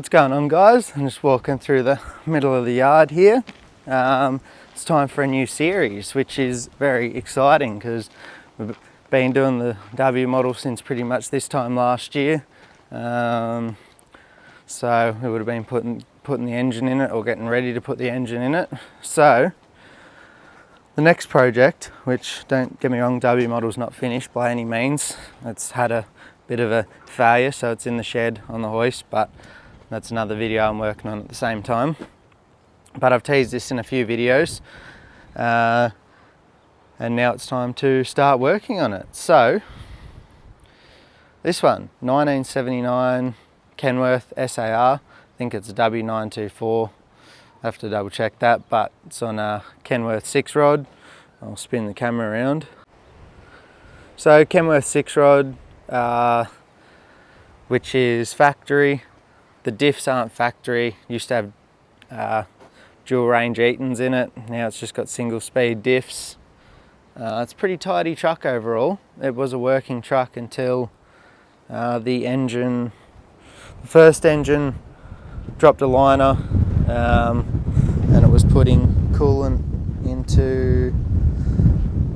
What's going on, guys? I'm just walking through the middle of the yard here. It's time for a new series, which is very exciting because we've been doing the W model since pretty much this time last year. So we would have been putting the engine in it, or getting ready to put the engine in it. So the next project, which, don't get me wrong, W model's not finished by any means. It's had a bit of a failure, so it's in the shed on the hoist, but that's another video I'm working on at the same time. But I've teased this in a few videos, and now it's time to start working on it. So this one, 1979 Kenworth SAR, I think it's a W924, I have to double check that, but it's on a Kenworth 6 rod. I'll spin the camera around. So Kenworth 6 rod, which is factory. The diffs aren't factory. Used to have dual range Eatons in it. Now it's just got single speed diffs. It's a pretty tidy truck overall. It was a working truck until the first engine dropped a liner, and it was putting coolant into,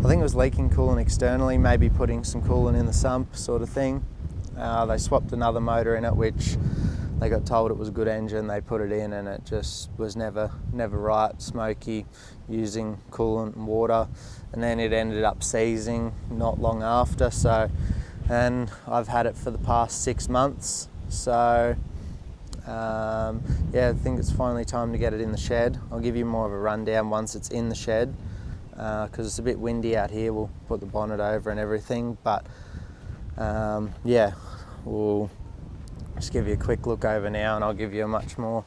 I think it was leaking coolant externally, maybe putting some coolant in the sump sort of thing. They swapped another motor in it, which they got told it was a good engine. They put it in and it just was never right, smoky, using coolant and water, and then it ended up seizing not long after. So, and I've had it for the past 6 months. So yeah, I think it's finally time to get it in the shed. I'll give you more of a rundown once it's in the shed, because it's a bit windy out here. We'll put the bonnet over and everything, but yeah, we'll just give you a quick look over now, and I'll give you a much more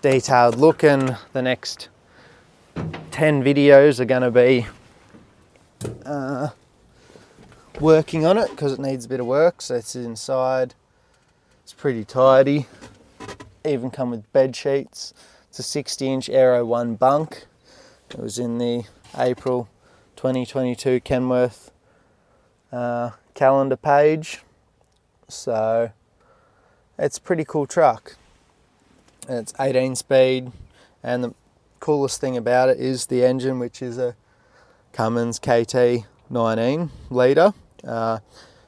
detailed look. And the next 10 videos are going to be working on it, because it needs a bit of work. So it's inside, it's pretty tidy, even come with bed sheets. It's a 60-inch Aero 1 bunk. It was in the April 2022 Kenworth calendar page. So it's a pretty cool truck. It's 18 speed, and the coolest thing about it is the engine, which is a Cummins KT 19 litre,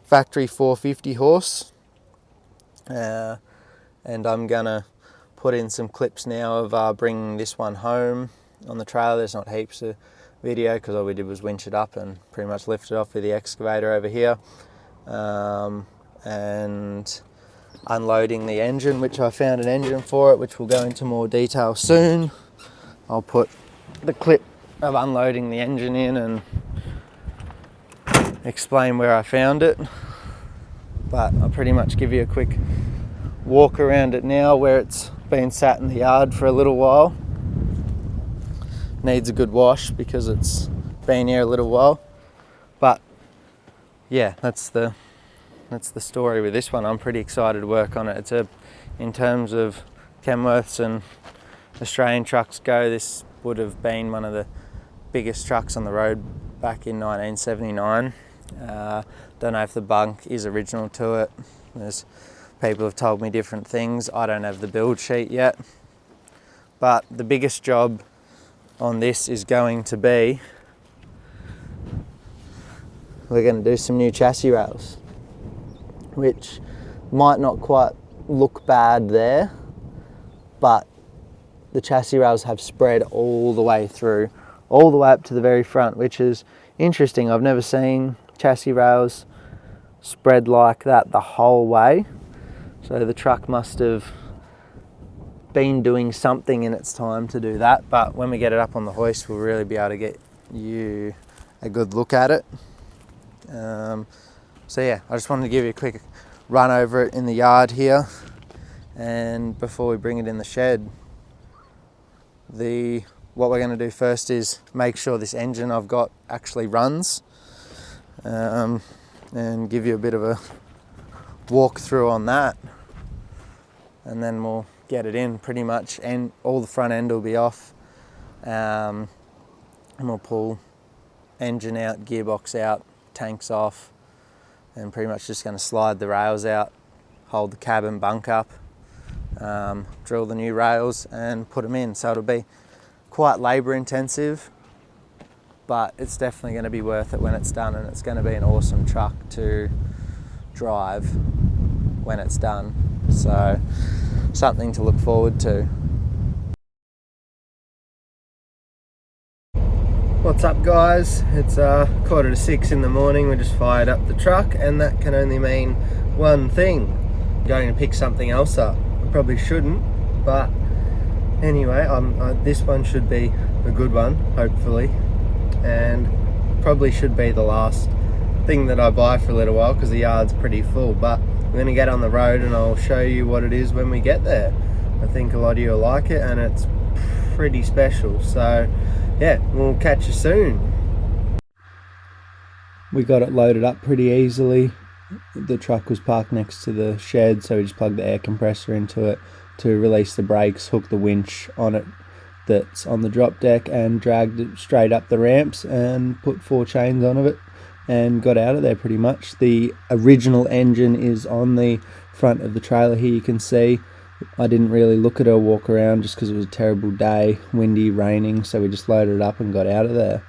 factory 450 horse. And I'm gonna put in some clips now of bringing this one home on the trailer. There's not heaps of video because all we did was winch it up and pretty much lift it off with the excavator over here, and unloading the engine, which I found an engine for it, which we'll go into more detail soon. I'll put the clip of unloading the engine in and explain where I found it, but I'll pretty much give you a quick walk around it now, where it's been sat in the yard for a little while. Needs a good wash because it's been here a little while, but yeah, that's the story with this one. I'm pretty excited to work on it. In terms of Kenworths and Australian trucks go, this would have been one of the biggest trucks on the road back in 1979. Don't know if the bunk is original to it. There's people have told me different things. I don't have the build sheet yet. But the biggest job on this is going to be, we're going to do some new chassis rails, which might not quite look bad there, but the chassis rails have spread all the way through, all the way up to the very front, which is interesting. I've never seen chassis rails spread like that the whole way. So the truck must have been doing something in its time to do that, but when we get it up on the hoist, we'll really be able to get you a good look at it. So yeah, I just wanted to give you a quick run over it in the yard here, and before we bring it in the shed, what we're going to do first is make sure this engine I've got actually runs, and give you a bit of a walk through on that, and then we'll get it in pretty much, and all the front end will be off, and we'll pull engine out, gearbox out, tanks off, and pretty much just going to slide the rails out, hold the cab and bunk up, drill the new rails and put them in. So it'll be quite labour intensive, but it's definitely going to be worth it when it's done, and it's going to be an awesome truck to drive when it's done. So something to look forward to. What's up guys? It's 5:45 in the morning. We just fired up the truck, and that can only mean one thing: I'm going to pick something else up. I probably shouldn't, but anyway, this one should be a good one, hopefully, and probably should be the last thing that I buy for a little while because the yard's pretty full. But we're going to get on the road and I'll show you what it is when we get there. I think a lot of you will like it, and it's pretty special. So yeah, we'll catch you soon. We got it loaded up pretty easily. The truck was parked next to the shed, so we just plugged the air compressor into it to release the brakes, hooked the winch on it that's on the drop deck, and dragged it straight up the ramps and put 4 chains on it and got out of there pretty much. The original engine is on the front of the trailer here, you can see. I didn't really look at it or walk around just because it was a terrible day, windy, raining, so we just loaded it up and got out of there.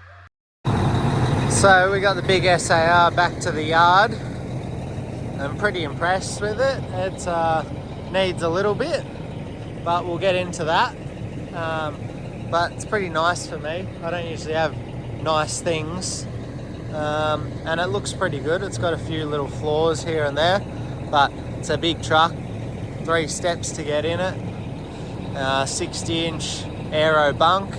So we got the big SAR back to the yard. I'm pretty impressed with it. It needs a little bit, but we'll get into that. But it's pretty nice for me. I don't usually have nice things, and it looks pretty good. It's got a few little flaws here and there, but it's a big truck. 3 steps to get in it, 60-inch aero bunk.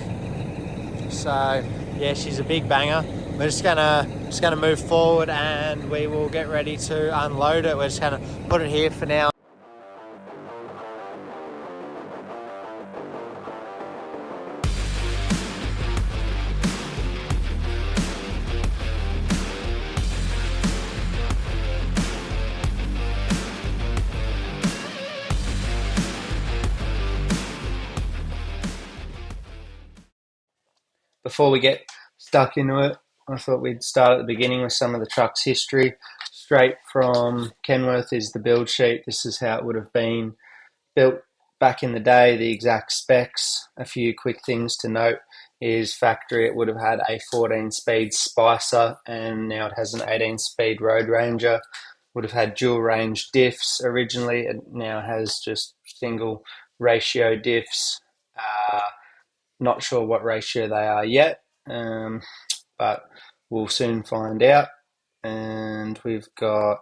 So yeah, she's a big banger. We're just gonna move forward, and we will get ready to unload it. We're just gonna put it here for now. Before we get stuck into it, I thought we'd start at the beginning with some of the truck's history. Straight from Kenworth is the build sheet. This is how it would have been built back in the day, the exact specs. A few quick things to note is factory, it would have had a 14-speed Spicer, and now it has an 18-speed Road Ranger. Would have had dual range diffs originally. It now has just single ratio diffs. Not sure what ratio they are yet, but we'll soon find out. And we've got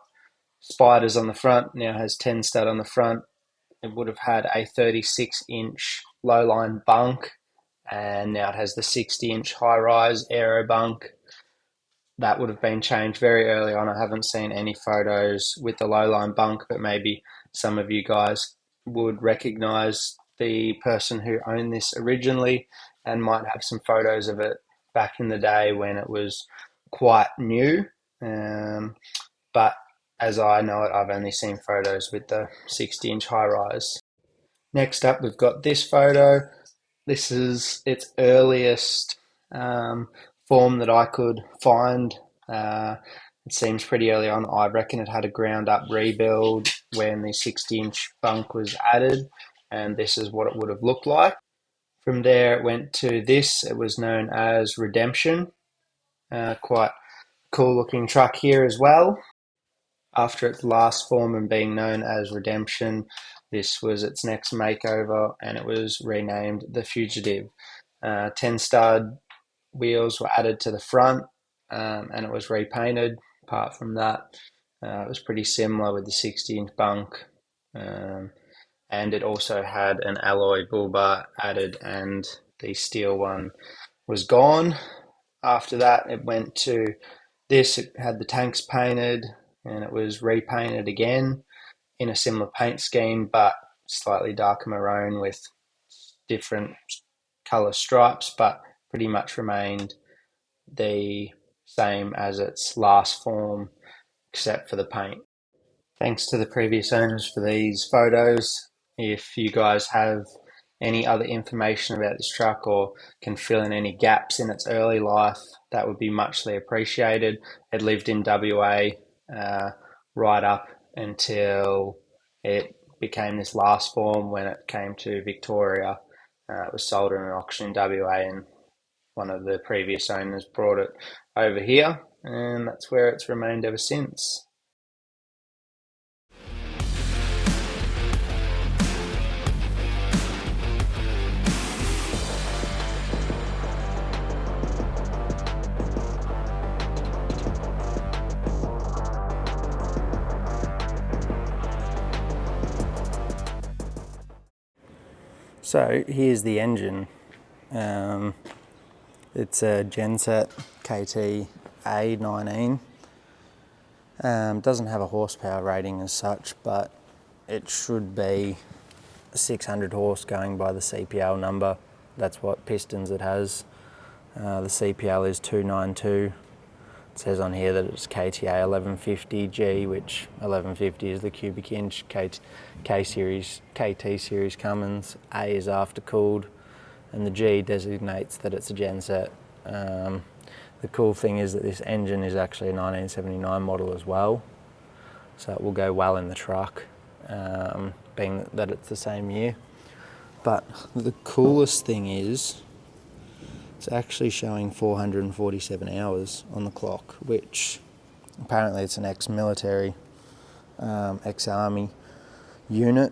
spiders on the front, now has 10 stud on the front. It would have had a 36-inch low-line bunk, and now it has the 60-inch high-rise aero bunk. That would have been changed very early on. I haven't seen any photos with the low-line bunk, but maybe some of you guys would recognise the person who owned this originally and might have some photos of it back in the day when it was quite new. But as I know it, I've only seen photos with the 60-inch high-rise. Next up, we've got this photo. This is its earliest form that I could find. It seems pretty early on. I reckon it had a ground-up rebuild when the 60-inch bunk was added, and this is what it would have looked like. From there, it went to this. It was known as Redemption. Quite cool-looking truck here as well. After its last form and being known as Redemption, this was its next makeover, and it was renamed the Fugitive. 10 stud wheels were added to the front, and it was repainted. Apart from that, it was pretty similar with the 60-inch bunk, and it also had an alloy bull bar added, and the steel one was gone. After that, it went to this. It had the tanks painted, and it was repainted again in a similar paint scheme, but slightly darker maroon with different colour stripes, but pretty much remained the same as its last form, except for the paint. Thanks to the previous owners for these photos. If you guys have any other information about this truck or can fill in any gaps in its early life, that would be muchly appreciated. It lived in WA right up until it became this last form when it came to Victoria. It was sold in an auction in WA, and one of the previous owners brought it over here, and that's where it's remained ever since. So here's the engine. It's a Genset KT A19. Doesn't have a horsepower rating as such, but it should be 600 horse going by the CPL number. That's what pistons it has. The CPL is 292. It says on here that it's KTA 1150G, which 1150 is the cubic inch. KT series Cummins. A is aftercooled, and the G designates that it's a genset. The cool thing is that this engine is actually a 1979 model as well, so it will go well in the truck, being that it's the same year. But the coolest thing is it's actually showing 447 hours on the clock, which apparently it's an ex-military, ex-army unit.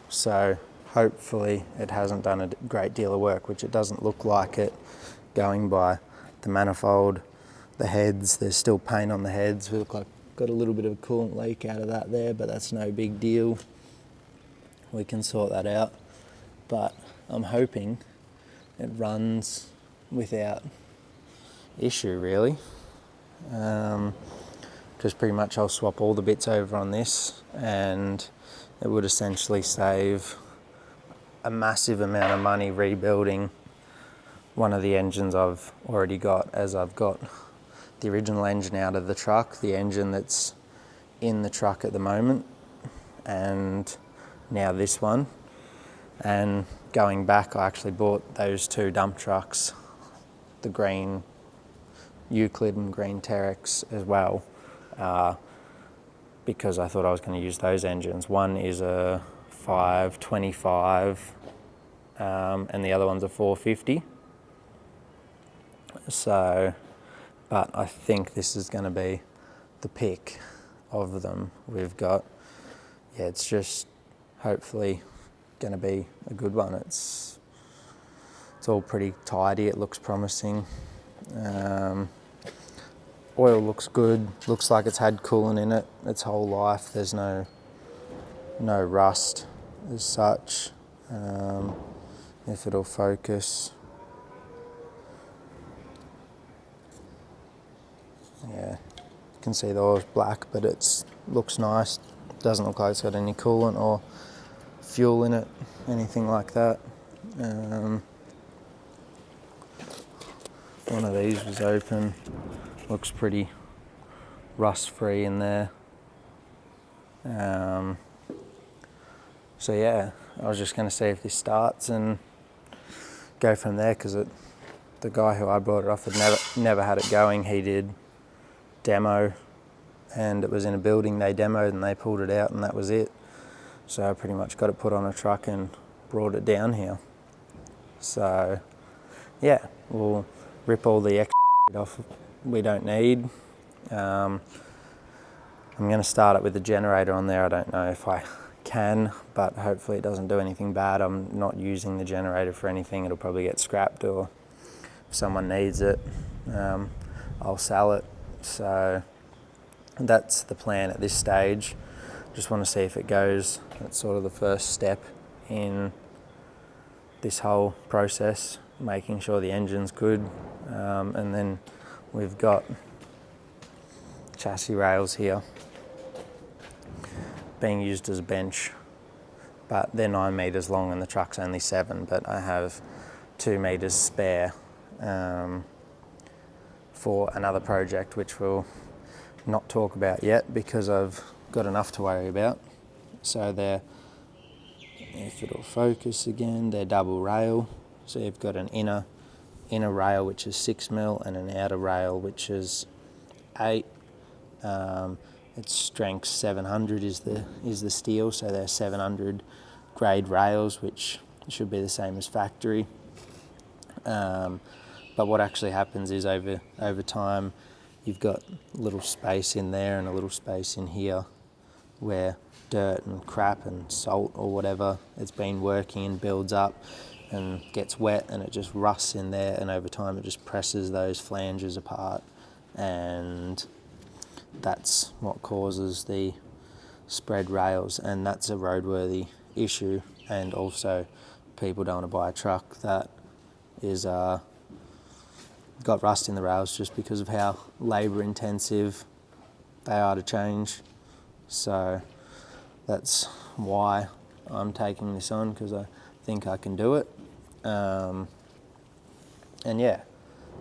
So hopefully it hasn't done a great deal of work, which it doesn't look like it, going by the manifold, the heads. There's still paint on the heads. We look like got a little bit of a coolant leak out of that there, but that's no big deal. We can sort that out. But I'm hoping it runs without issue, really, because pretty much I'll swap all the bits over on this, and it would essentially save a massive amount of money rebuilding one of the engines I've already got, as I've got the original engine out of the truck, the engine that's in the truck at the moment, and now this one. And going back, I actually bought those two dump trucks, the green Euclid and green Terex as well, because I thought I was going to use those engines. One is a 525 and the other one's a 450. So, but I think this is going to be the pick of them we've got. Yeah, it's just hopefully going to be a good one. It's all pretty tidy. It looks promising. Oil looks good. Looks like it's had coolant in it its whole life. There's no rust as such. If it'll focus. Yeah, you can see the oil's black, but it looks nice. Doesn't look like it's got any coolant or fuel in it, anything like that. One of these was open. Looks pretty rust-free in there. So yeah, I was just going to see if this starts and go from there, because the guy who I brought it off had never had it going. He did demo, and it was in a building they demoed, and they pulled it out, and that was it. So I pretty much got it put on a truck and brought it down here. So yeah, we'll rip all the extra off we don't need. I'm going to start it with the generator on there. I don't know if I can, but hopefully it doesn't do anything bad. I'm not using the generator for anything. It'll probably get scrapped, or if someone needs it, I'll sell it. So that's the plan at this stage. Just want to see if it goes. That's sort of the first step in this whole process, making sure the engine's good. And then we've got chassis rails here being used as a bench, but they're 9 metres long and the truck's only 7, but I have 2 metres spare for another project, which we'll not talk about yet because I've got enough to worry about. So they're, if it'll focus again, they're double rail. So you've got an inner rail which is 6mm and an outer rail which is 8. It's strength 700 is the steel, so they're 700 grade rails, which should be the same as factory. But what actually happens is over time, you've got a little space in there and a little space in here where dirt and crap and salt or whatever it's been working and builds up and gets wet, and it just rusts in there, and over time it just presses those flanges apart, and that's what causes the spread rails, and that's a roadworthy issue. And also people don't want to buy a truck that is got rust in the rails just because of how labour intensive they are to change. So that's why I'm taking this on, because I think I can do it. And yeah,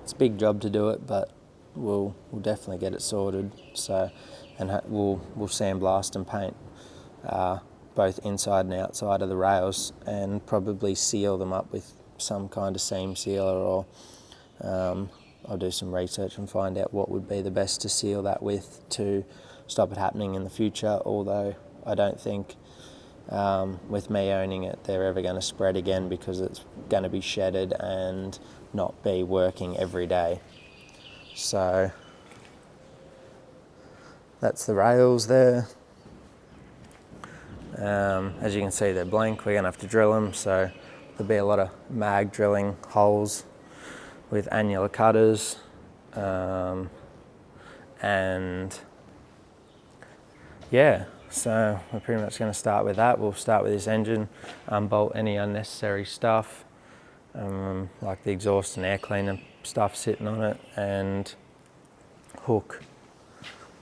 it's a big job to do it, but we'll definitely get it sorted. So, and we'll sandblast and paint both inside and outside of the rails, and probably seal them up with some kind of seam sealer, or I'll do some research and find out what would be the best to seal that with to stop it happening in the future. Although I don't think with me owning it they're ever going to spread again, because it's going to be shedded and not be working every day. So that's the rails there. As you can see, they're blank. We're going to have to drill them, so there'll be a lot of mag drilling holes with annular cutters, and yeah, so we're pretty much going to start with that. We'll start with this engine, unbolt any unnecessary stuff, like the exhaust and air cleaner stuff sitting on it, and hook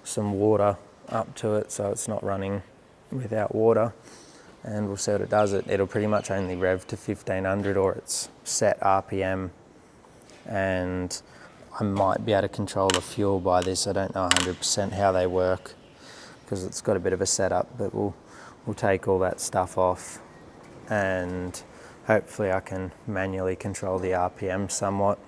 some water up to it so it's not running without water, and we'll see what it does. It'll pretty much only rev to 1500, or it's set RPM, and I might be able to control the fuel by this. I don't know 100% how they work because it's got a bit of a setup, but we'll take all that stuff off, and hopefully I can manually control the RPM somewhat.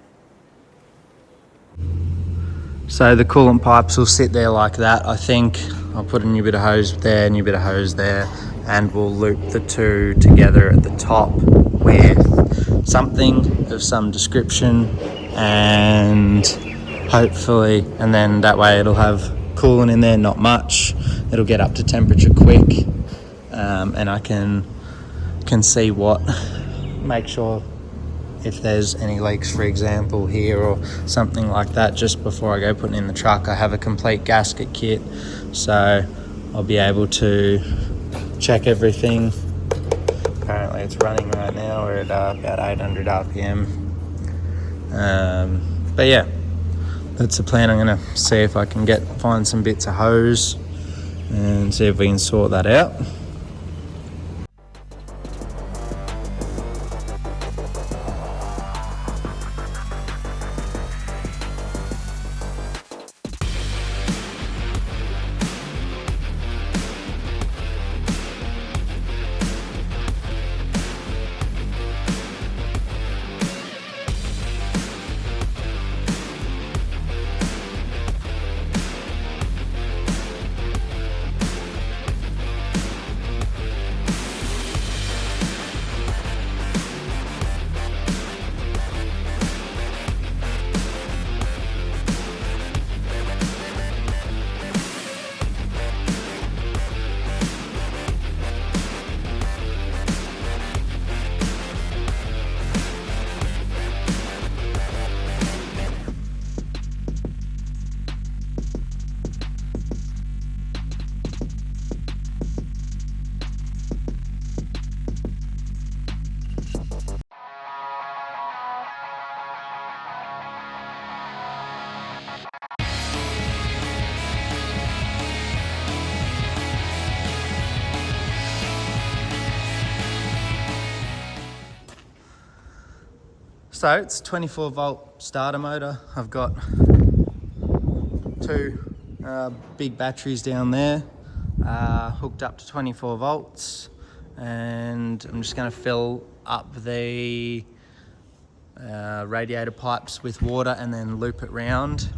So the coolant pipes will sit there like that. I think I'll put a new bit of hose there, new bit of hose there, and we'll loop the two together at the top with something of some description, and hopefully, and then that way it'll have coolant in there, not much. It'll get up to temperature quick, and I can see make sure if there's any leaks, for example, here or something like that, just before I go putting in the truck. I have a complete gasket kit, so I'll be able to check everything. Apparently it's running right now. We're at about 800 RPM. But yeah, that's the plan. I'm going to see if I can find some bits of hose and see if we can sort that out. So it's a 24 volt starter motor. I've got two big batteries down there, hooked up to 24 volts, and I'm just going to fill up the radiator pipes with water and then loop it round.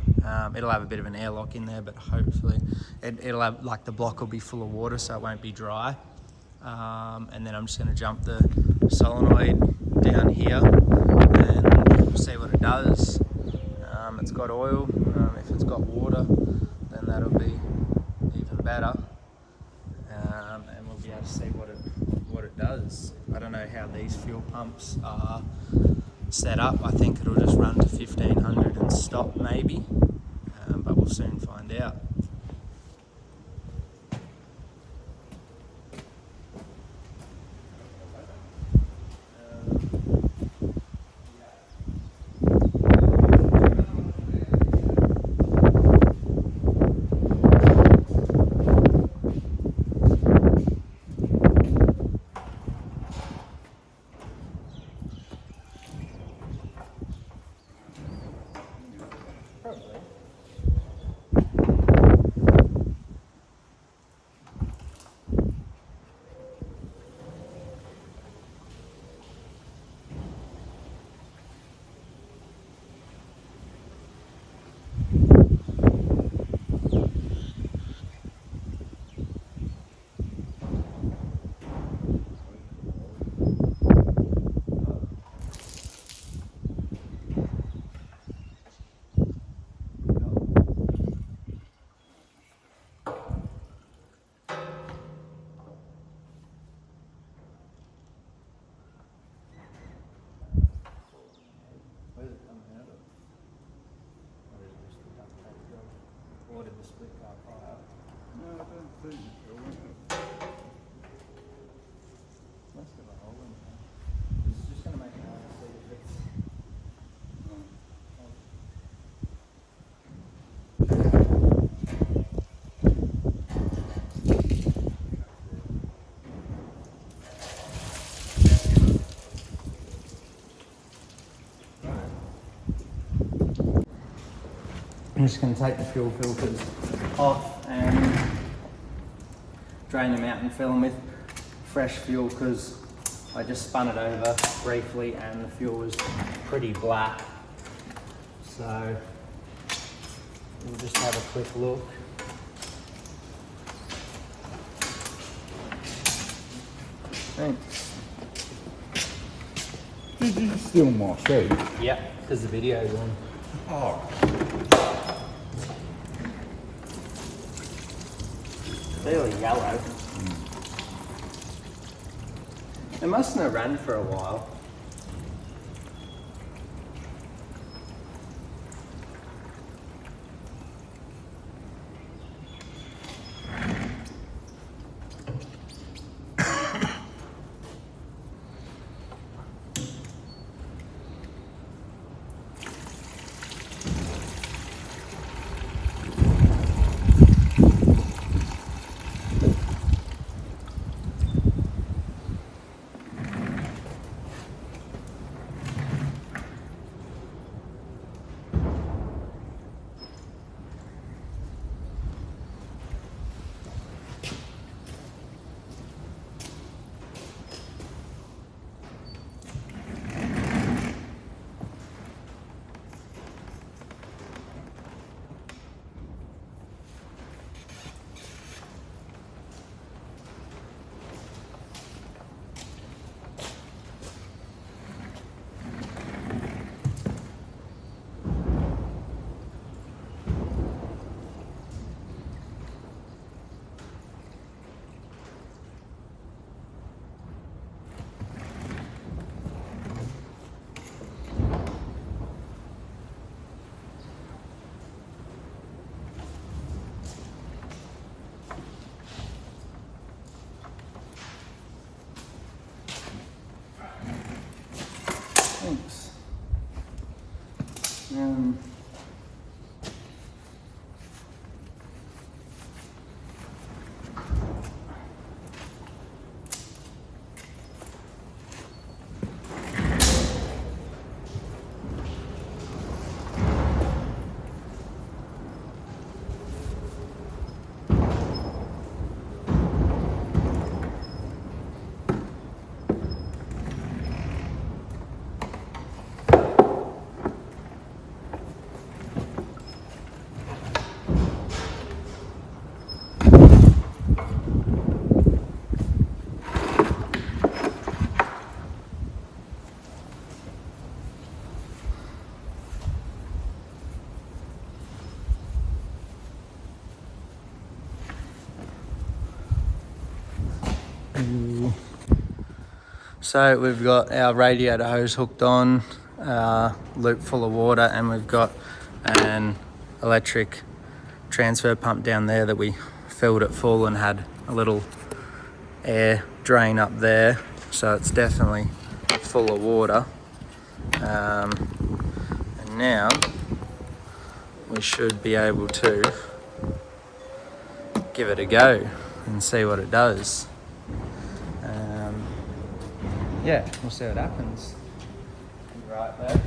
It'll have a bit of an airlock in there, but hopefully it'll have, like, the block will be full of water so it won't be dry. And then I'm just going to jump the solenoid down here and see what it does. It's got oil. If it's got water, then that'll be even better. And we'll be able to see what it does. I don't know how these fuel pumps are set up. I think it'll just run to 1500 and stop maybe, but we'll soon find out. Or did the split car fire? No, I don't think so. Must have a hole in there. It's just going to make it hard to see if it's... I'm just going to take the fuel filters off and drain them out and fill them with fresh fuel, because I just spun it over briefly and the fuel was pretty black. So we'll just have a quick look. Thanks. Did you steal my sheet? Yep, because the video's on. Oh. Fairly yellow. It mustn't have run for a while. Thanks. So we've got our radiator hose hooked on, loop full of water, and we've got an electric transfer pump down there that we filled it full and had a little air drain up there. So it's definitely full of water. And now we should be able to give it a go and see what it does. Yeah, we'll see what happens. Right there.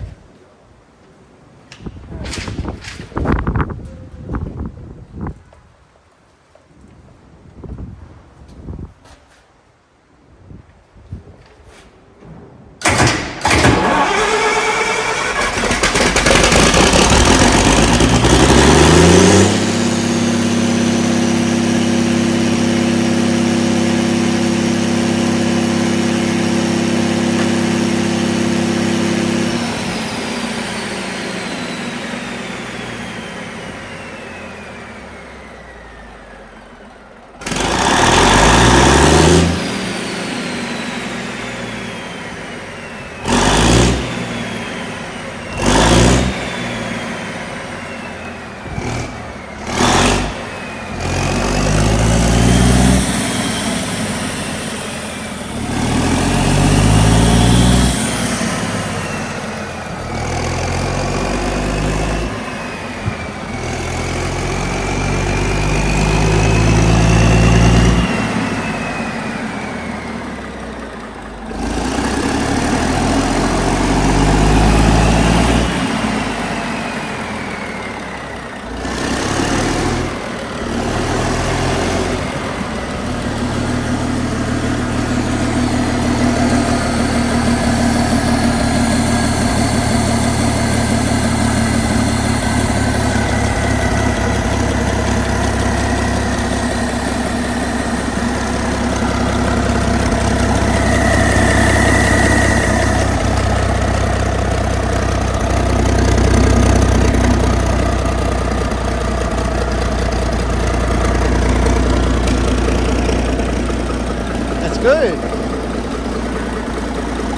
Good.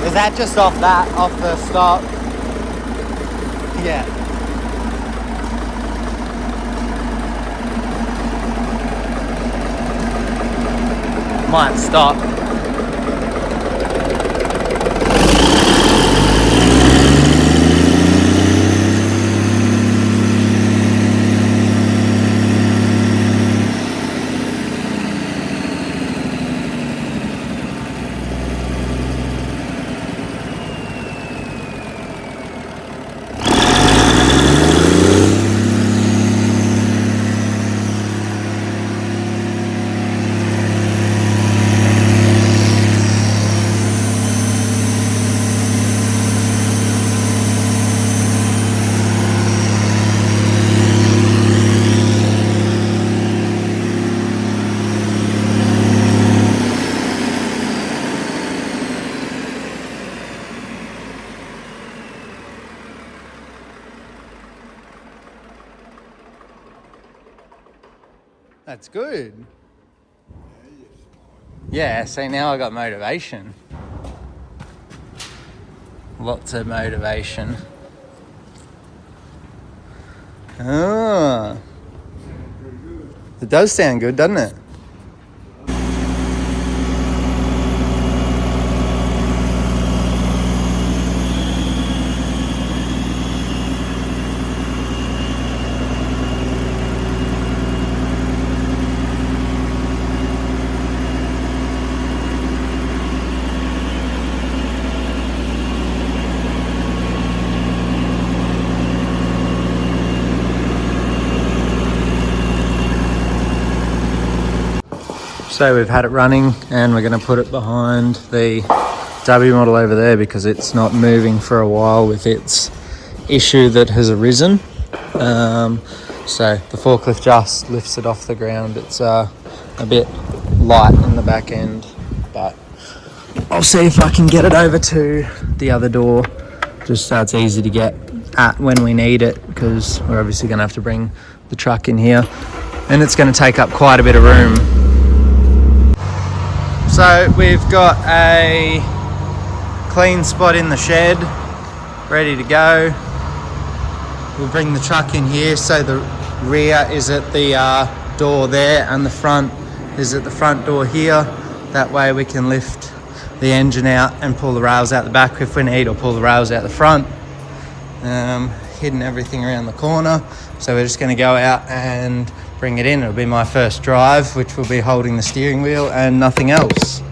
Is that just off the stop? Yeah. Might stop. That's good. Yeah, see, now I got motivation. Lots of motivation. Ah. It does sound good, doesn't it? So we've had it running and we're going to put it behind the W model over there because it's not moving for a while with its issue that has arisen. So the forklift just lifts it off the ground. It's a bit light in the back end, but I'll see if I can get it over to the other door just so it's easy to get at when we need it, because we're obviously going to have to bring the truck in here and it's going to take up quite a bit of room. So we've got a clean spot in the shed, ready to go. We'll bring the truck in here, so the rear is at the door there and the front is at the front door here. That way we can lift the engine out and pull the rails out the back if we need, or pull the rails out the front. Hidden everything around the corner, so we're just going to go out and bring it in. It'll be my first drive, which will be holding the steering wheel and nothing else.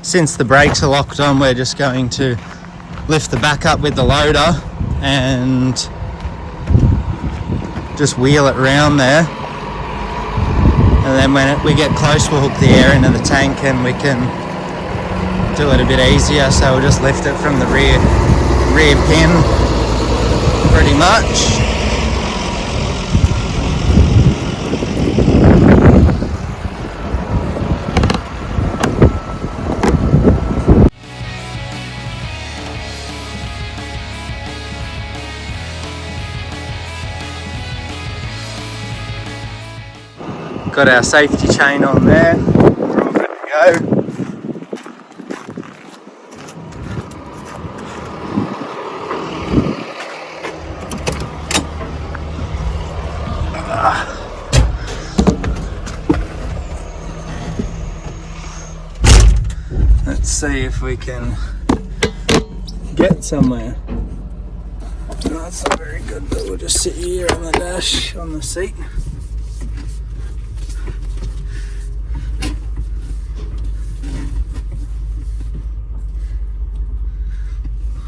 Since the brakes are locked on, we're just going to lift the back up with the loader and just wheel it around there. And then when we get close, we'll hook the air into the tank and we can do it a bit easier. So we'll just lift it from the rear pin pretty much. Got our safety chain on there. We're all good to go. Let's see if we can get somewhere. No, that's not very good, but we'll just sit here on the dash, on the seat.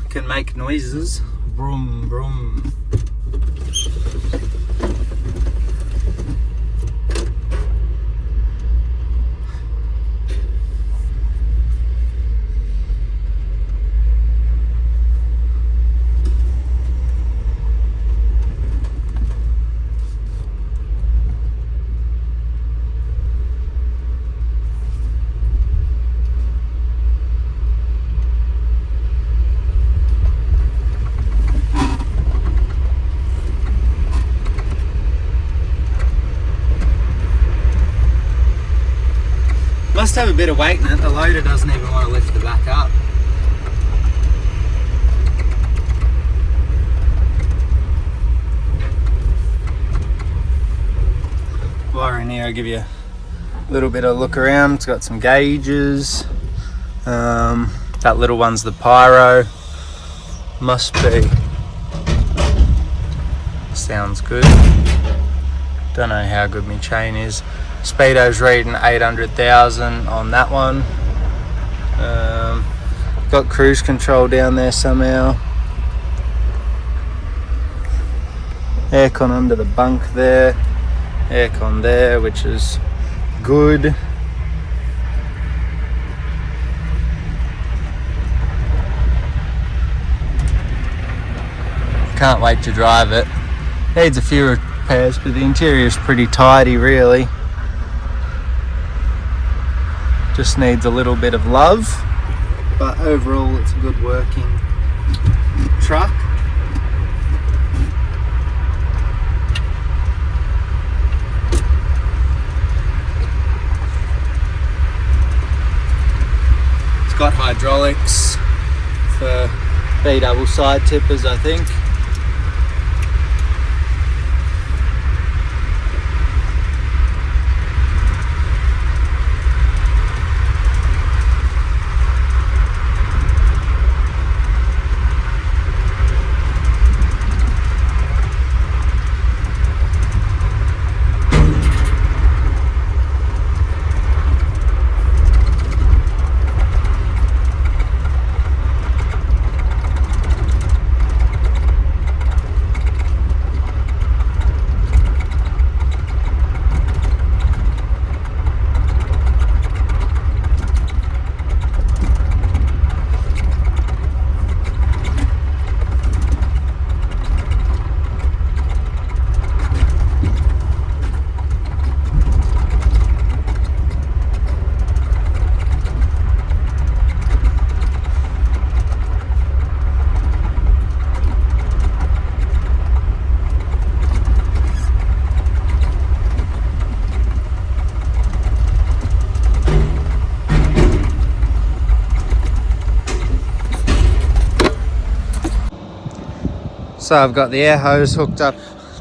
Can make noises. Vroom, vroom. Must have a bit of weight in it. The loader doesn't even want to lift the back up. While we're in here, I'll give you a little bit of a look around. It's got some gauges. That little one's the pyro. Must be. Sounds good. Don't know how good my chain is. Speedo's reading 800,000 on that one. Got cruise control down there somehow. Aircon under the bunk there. Aircon there, which is good. Can't wait to drive it. Needs a few repairs, but the interior is pretty tidy really. Just needs a little bit of love, but overall it's a good working truck. It's got hydraulics for B-double side tippers, I think. So I've got the air hose hooked up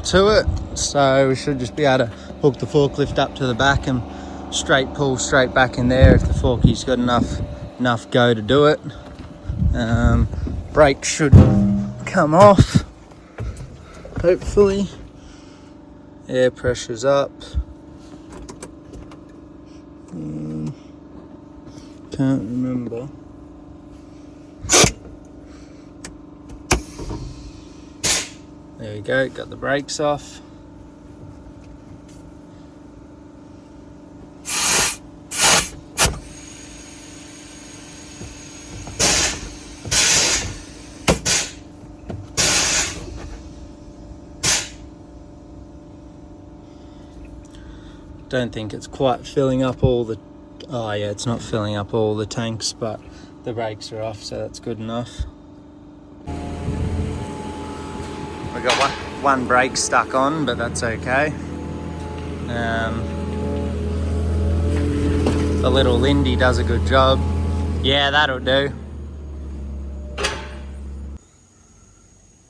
to it, so we should just be able to hook the forklift up to the back and straight pull straight back in there if the forky's got enough go to do it. Brake should come off, hopefully. Air pressure's up. Can't remember. There we go, got the brakes off. Don't think it's quite filling up all the... Oh yeah, it's not filling up all the tanks, but the brakes are off, so that's good enough. We got one brake stuck on, but that's okay. The little Lindy does a good job. Yeah, that'll do.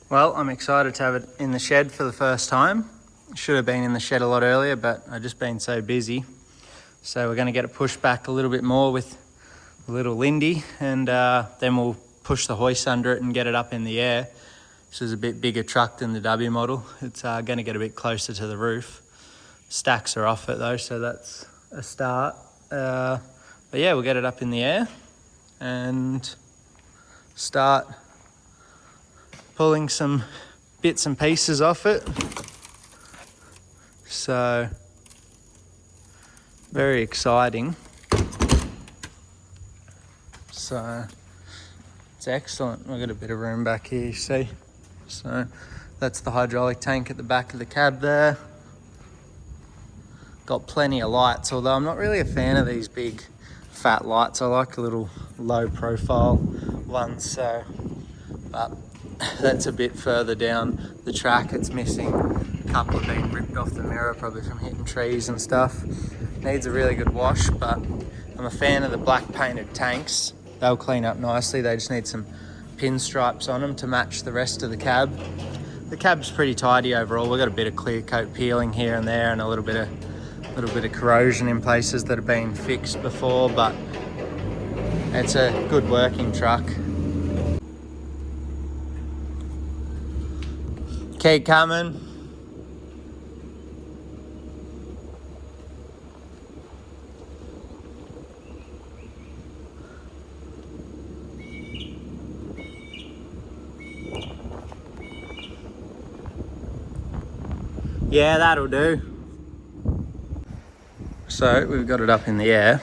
Well, I'm excited to have it in the shed for the first time. Should have been in the shed a lot earlier, but I've just been so busy. So we're going to get it pushed back a little bit more with the little Lindy, and then we'll push the hoist under it and get it up in the air. This is a bit bigger truck than the W model. It's going to get a bit closer to the roof. Stacks are off it though, so that's a start. But yeah, we'll get it up in the air and start pulling some bits and pieces off it. So, very exciting. So, it's excellent. We've got a bit of room back here, you see. So, that's the hydraulic tank at the back of the cab there. Got plenty of lights, although I'm not really a fan of these big fat lights. I like a little low profile ones, so, but that's a bit further down the track. It's missing. A couple have been ripped off the mirror, probably from hitting trees and stuff. Needs a really good wash, but I'm a fan of the black painted tanks. They'll clean up nicely. They just need some pinstripes on them to match the rest of the cab. The cab's pretty tidy overall. We've got a bit of clear coat peeling here and there, and a little bit of corrosion in places that have been fixed before, but it's a good working truck. Keep coming. Yeah, that'll do. So we've got it up in the air.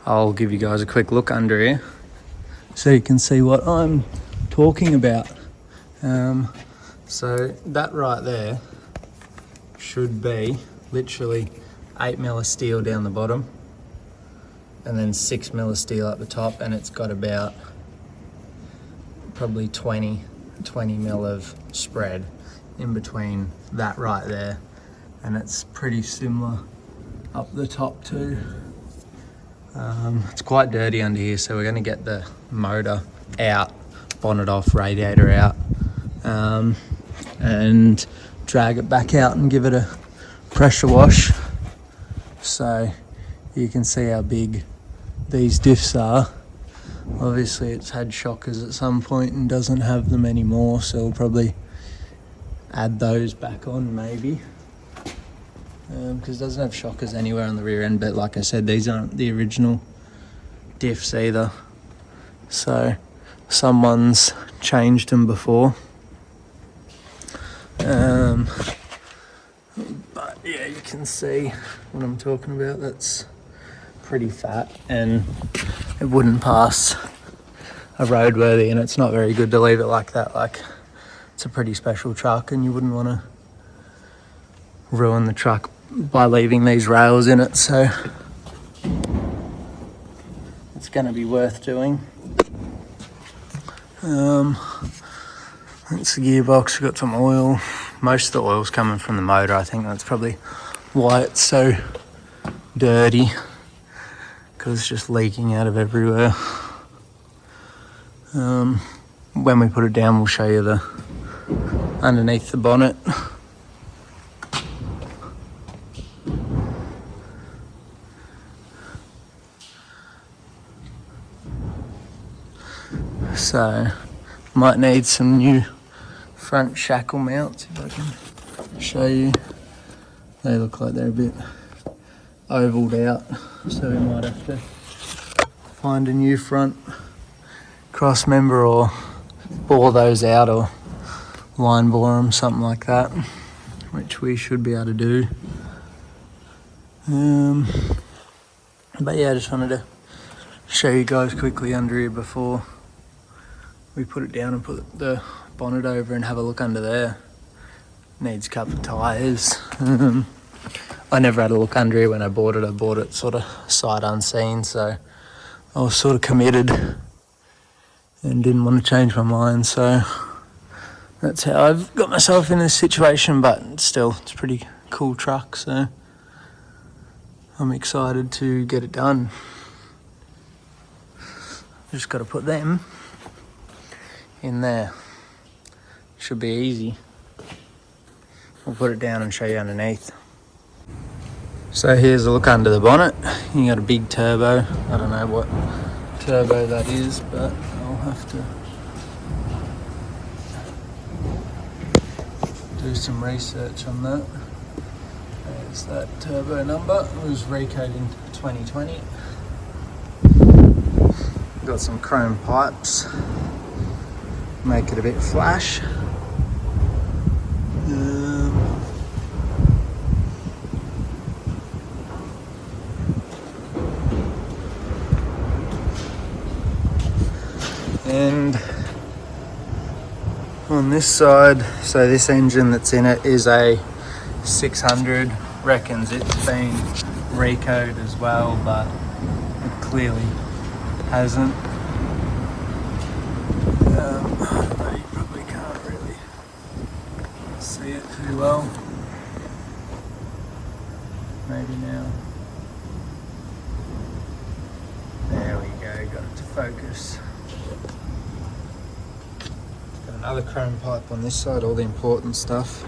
I'll give you guys a quick look under here so you can see what I'm talking about. So that right there should be literally 8mm of steel down the bottom and then 6mm of steel at the top, and it's got about probably 20mm of spread in between that right there, and it's pretty similar up the top too. It's quite dirty under here, so we're going to get the motor out, bonnet off, radiator out, and drag it back out and give it a pressure wash so you can see how big these diffs are. Obviously it's had shockers at some point and doesn't have them anymore, so we'll probably add those back on maybe, because it doesn't have shockers anywhere on the rear end. But like I said, these aren't the original diffs either, so someone's changed them before. But yeah, you can see what I'm talking about. That's pretty fat and it wouldn't pass a roadworthy, and it's not very good to leave it like that. Like, it's a pretty special truck and you wouldn't want to ruin the truck by leaving these rails in it, so it's going to be worth doing. That's the gearbox. We've got some oil. Most of the oil's coming from the motor. I think that's probably why it's so dirty, because it's just leaking out of everywhere. when we put it down, we'll show you the underneath the bonnet. So might need some new front shackle mounts if I can show you. They look like they're a bit ovaled out, so we might have to find a new front cross member or bore those out or line bore them, something like that, which we should be able to do. But yeah, I just wanted to show you guys quickly under here before we put it down and put the bonnet over and have a look under there. Needs a couple of tyres. I never had a look under here when I bought it. I bought it sort of sight unseen, so I was sort of committed and didn't want to change my mind, so that's how I've got myself in this situation. But still, it's a pretty cool truck, so I'm excited to get it done. Just got to put them in there. Should be easy. We'll put it down and show you underneath. So here's a look under the bonnet. You got a big turbo. I don't know what turbo that is, but I'll have to do some research on that. There's that turbo number. It was recoded in 2020. Got some chrome pipes. Make it a bit flash. And on this side, so this engine that's in it is a 600. Reckons it's been recoded as well, but it clearly hasn't. But you probably can't really see it too well. Maybe now. There we go, got it to focus. Got another chrome pipe on this side, all the important stuff.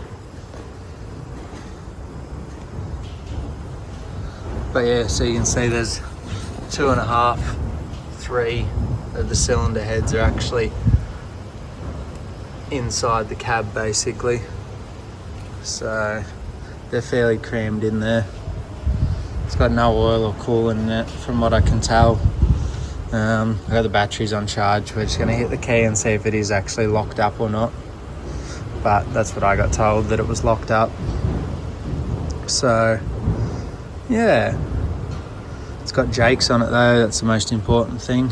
But yeah, so you can see there's 2.5, 3 of the cylinder heads are actually inside the cab basically. So they're fairly crammed in there. It's got no oil or coolant in it from what I can tell. I got the batteries on charge. We're just going to hit the key and see if it is actually locked up or not. But that's what I got told, that it was locked up. So yeah, it's got jakes on it though, that's the most important thing.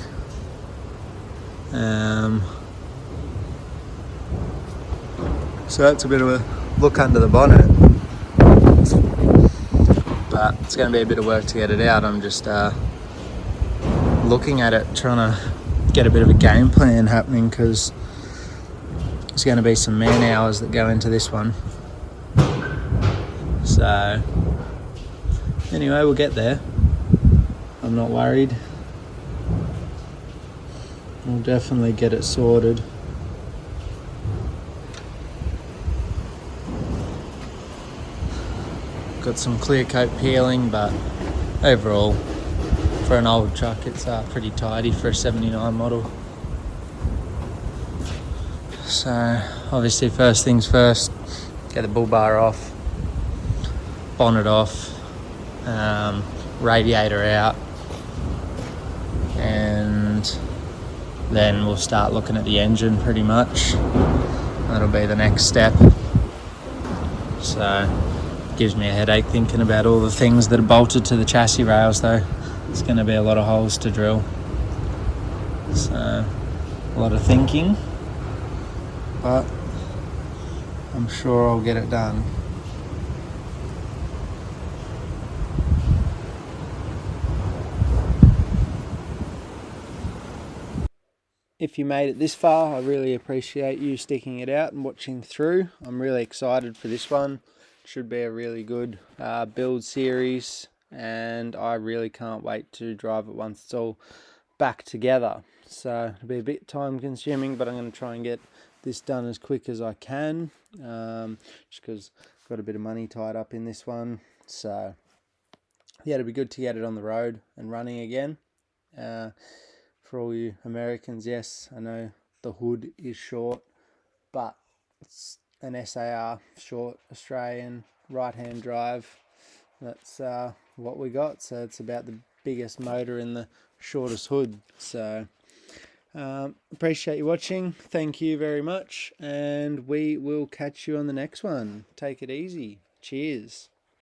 So that's a bit of a look under the bonnet, but it's going to be a bit of work to get it out. I'm just looking at it, trying to get a bit of a game plan happening, because there's going to be some man hours that go into this one. So anyway, we'll get there. I'm not worried. We'll definitely get it sorted. Got some clear coat peeling, but overall, for an old truck, it's pretty tidy for a 79 model. So obviously, first things first, get the bull bar off, bonnet off, radiator out, and then we'll start looking at the engine pretty much. That'll be the next step. So gives me a headache thinking about all the things that are bolted to the chassis rails though. It's going to be a lot of holes to drill. So a lot of thinking, but I'm sure I'll get it done. If you made it this far, I really appreciate you sticking it out and watching through. I'm really excited for this one. Should be a really good build series, and I really can't wait to drive it once it's all back together. So it'll be a bit time consuming, but I'm going to try and get this done as quick as I can, just because I've got a bit of money tied up in this one. So yeah, it'll be good to get it on the road and running again. For all you Americans, yes, I know the hood is short, but it's an SAR, short Australian right-hand drive. That's what we got. So it's about the biggest motor in the shortest hood. So appreciate you watching. Thank you very much, and we will catch you on the next one. Take it easy. Cheers.